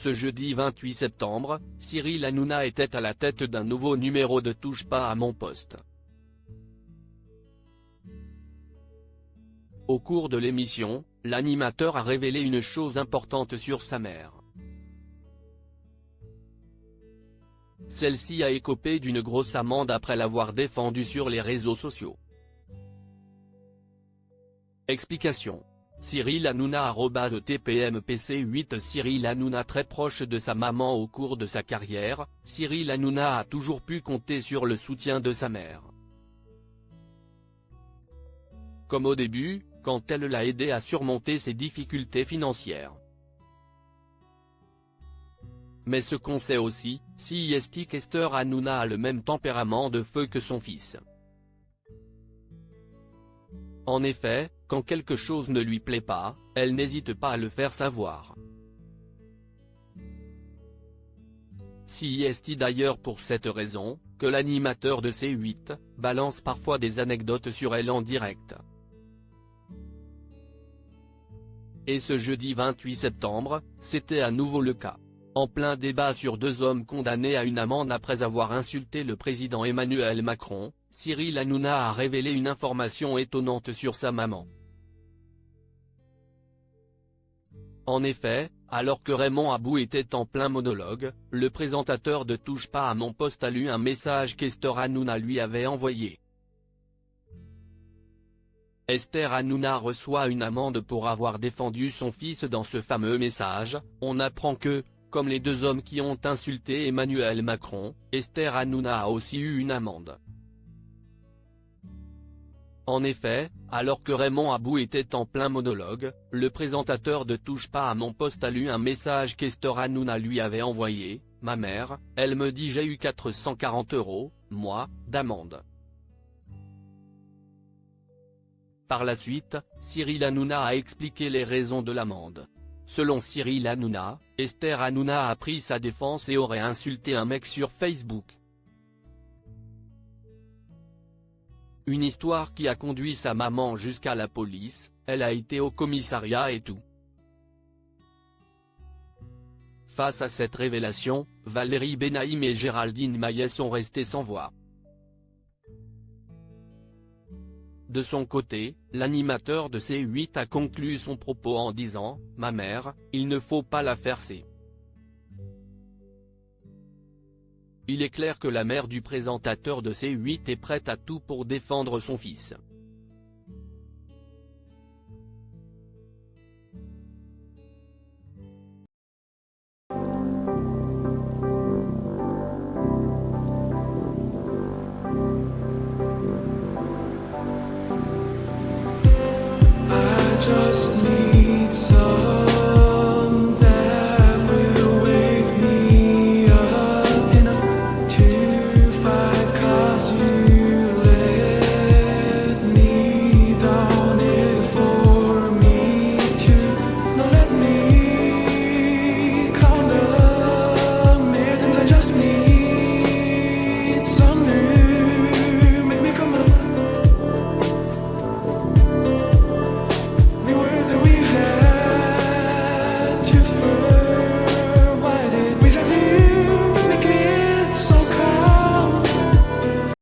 Ce jeudi 28 septembre, Cyril Hanouna était à la tête d'un nouveau numéro de Touche pas à mon poste. Au cours de l'émission, l'animateur a révélé une chose importante sur sa mère. Celle-ci a écopé d'une grosse amende après l'avoir défendue sur les réseaux sociaux. Explication. Cyril Hanouna @TPMPC8 Cyril Hanouna très proche de sa maman au cours de sa carrière, Cyril Hanouna a toujours pu compter sur le soutien de sa mère. Comme au début, quand elle l'a aidé à surmonter ses difficultés financières. Mais ce qu'on sait aussi, c'est qu'Esther Hanouna a le même tempérament de feu que son fils. En effet, quand quelque chose ne lui plaît pas, elle n'hésite pas à le faire savoir. C'est d'ailleurs pour cette raison, que l'animateur de C8, balance parfois des anecdotes sur elle en direct. Et ce jeudi 28 septembre, c'était à nouveau le cas. En plein débat sur deux hommes condamnés à une amende après avoir insulté le président Emmanuel Macron, Cyril Hanouna a révélé une information étonnante sur sa maman. En effet, alors que Raymond Abou était en plein monologue, le présentateur de Touche pas à mon poste a lu un message qu'Esther Hanouna lui avait envoyé. Esther Hanouna reçoit une amende pour avoir défendu son fils. Dans ce fameux message, on apprend que, comme les deux hommes qui ont insulté Emmanuel Macron, Esther Hanouna a aussi eu une amende. En effet, alors que Raymond Abou était en plein monologue, le présentateur de Touche pas à mon poste a lu un message qu'Esther Hanouna lui avait envoyé. « Ma mère, elle me dit j'ai eu 440 €, moi, d'amende. » Par la suite, Cyril Hanouna a expliqué les raisons de l'amende. Selon Cyril Hanouna, Esther Hanouna a pris sa défense et aurait insulté un mec sur Facebook. Une histoire qui a conduit sa maman jusqu'à la police, elle a été au commissariat et tout. Face à cette révélation, Valérie Benaïm et Géraldine Maillet sont restées sans voix. De son côté, l'animateur de C8 a conclu son propos en disant « Ma mère, il ne faut pas la farcer ». Il est clair que la mère du présentateur de C8 est prête à tout pour défendre son fils.